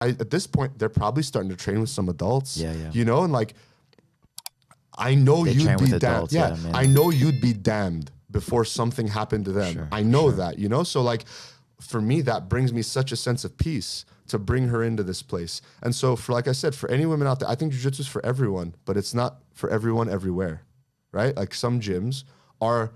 at this point, they're probably starting to train with some adults. Yeah, yeah. You know, and like, I know They you'd train with be damned. adults, Yeah, man. I know you'd be damned before something happened to them. Sure, I know that, you know? So like, for me, that brings me such a sense of peace to bring her into this place. And so for, like I said, for any women out there, I think jiu-jitsu is for everyone, but it's not for everyone everywhere, right? Like some gyms are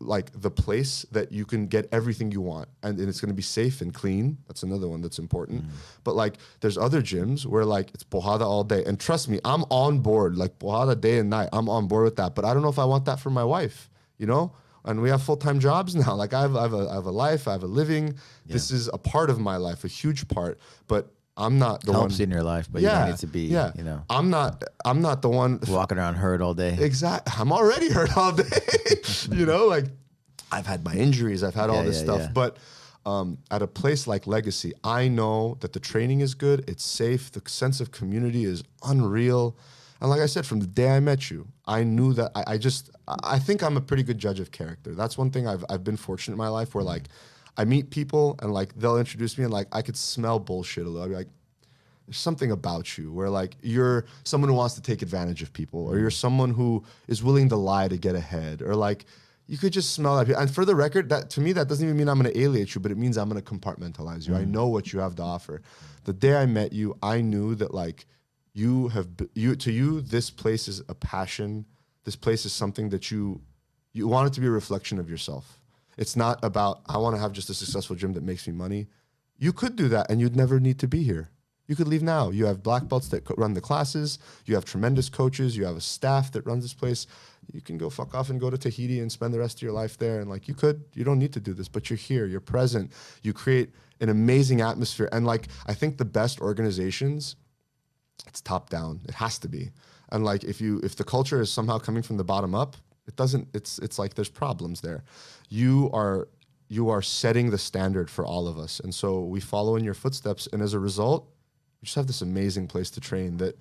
like the place that you can get everything you want, and it's going to be safe and clean. That's another one that's important. But like there's other gyms where like it's pohada all day, and trust me, I'm on board. Like pohada day and night, I'm on board with that. But I don't know if I want that for my wife, you know. And we have full-time jobs now. Like I have a life, I have a living. Yeah. This is a part of my life, a huge part. But I'm not the helps one in your life, but you don't need to be, you know. I'm not the one walking around hurt all day. Exactly. I'm already hurt all day. You know, like I've had my injuries, I've had all this stuff. Yeah. But at a place like Legacy, I know that the training is good, it's safe, the sense of community is unreal. And like I said, from the day I met you, I knew that I think I'm a pretty good judge of character. That's one thing I've been fortunate in my life where like I meet people and like they'll introduce me and like I could smell bullshit a little. I'll be like, there's something about you where like you're someone who wants to take advantage of people, or you're someone who is willing to lie to get ahead, or like you could just smell that. And for the record, that to me, that doesn't even mean I'm going to alienate you, but it means I'm going to compartmentalize you. I know what you have to offer. The day I met you, I knew that like to you, this place is a passion. This place is something that you want it to be a reflection of yourself. It's not about, I want to have just a successful gym that makes me money. You could do that and you'd never need to be here. You could leave now. You have black belts that run the classes. You have tremendous coaches. You have a staff that runs this place. You can go fuck off and go to Tahiti and spend the rest of your life there. And like you don't need to do this, but you're here, you're present. You create an amazing atmosphere. And like, I think the best organizations, it's top down. It has to be. And like, if the culture is somehow coming from the bottom up, it's like there's problems there. You are setting the standard for all of us. And so we follow in your footsteps. And as a result, we just have this amazing place to train that,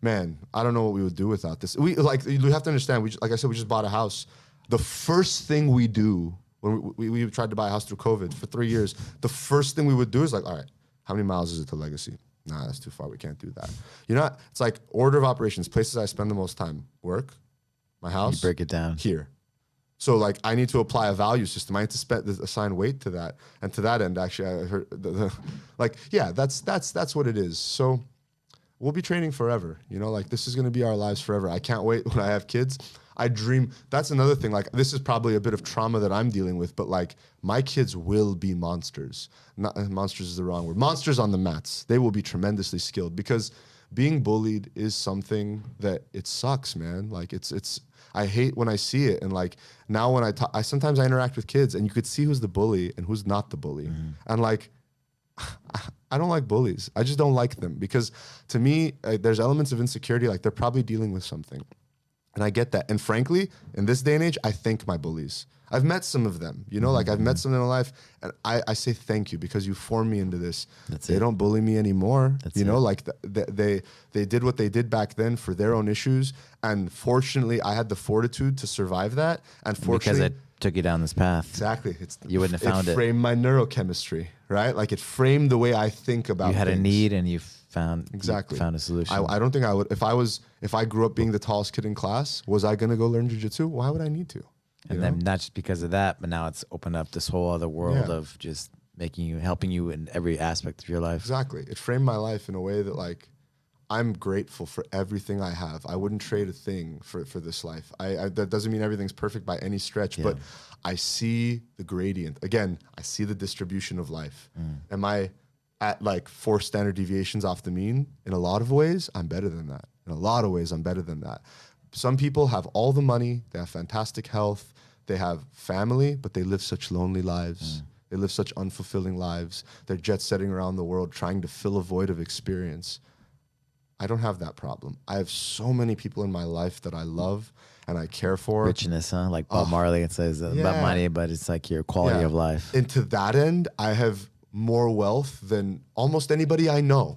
man, I don't know what we would do without this. You have to understand, like I said, we just bought a house. The first thing we do when we tried to buy a house through COVID for 3 years, the first thing we would do is like, all right, how many miles is it to Legacy? Nah, that's too far. We can't do that. You know, it's like order of operations, places I spend the most time. Work, my house. You break it down. Here. So like I need to apply a value system. I need to assign weight to that. And to that end, actually, I heard that's what it is. So we'll be training forever. You know, like this is going to be our lives forever. I can't wait when I have kids. I dream. That's another thing. Like this is probably a bit of trauma that I'm dealing with, but like my kids will be monsters. Not monsters is the wrong word. Monsters on the mats. They will be tremendously skilled because being bullied is something that it sucks, man. Like it's. I hate when I see it, and like now when I sometimes I interact with kids, and you could see who's the bully and who's not the bully, and like I don't like bullies. I just don't like them because to me there's elements of insecurity. Like they're probably dealing with something, and I get that. And frankly, in this day and age, I thank my bullies. I've met some of them, you know, like I've met some in my life, and I say thank you because you formed me into this. They don't bully me anymore. You know, like they did what they did back then for their own issues, and fortunately, I had the fortitude to survive that. And fortunately, because it took you down this path. Exactly, you wouldn't have found it. It framed my neurochemistry, right? Like it framed the way I think about. You had things. a need, and you found a solution. I don't think I would if I grew up being the tallest kid in class. Was I going to go learn jiu-jitsu? Why would I need to? And then not just because of that, but now it's opened up this whole other world of just helping you in every aspect of your life. Exactly. It framed my life in a way that like, I'm grateful for everything I have. I wouldn't trade a thing for this life. That doesn't mean everything's perfect by any stretch, but I see the gradient. Again, I see the distribution of life. Am I at like 4 standard deviations off the mean? In a lot of ways, I'm better than that. In a lot of ways, I'm better than that. Some people have all the money, they have fantastic health, they have family, but they live such lonely lives. They live such unfulfilling lives. They're jet-setting around the world trying to fill a void of experience. I don't have that problem. I have so many people in my life that I love and I care for. Richness, huh? Like Bob Marley, it says about money, but it's like your quality of life. And to that end, I have more wealth than almost anybody I know.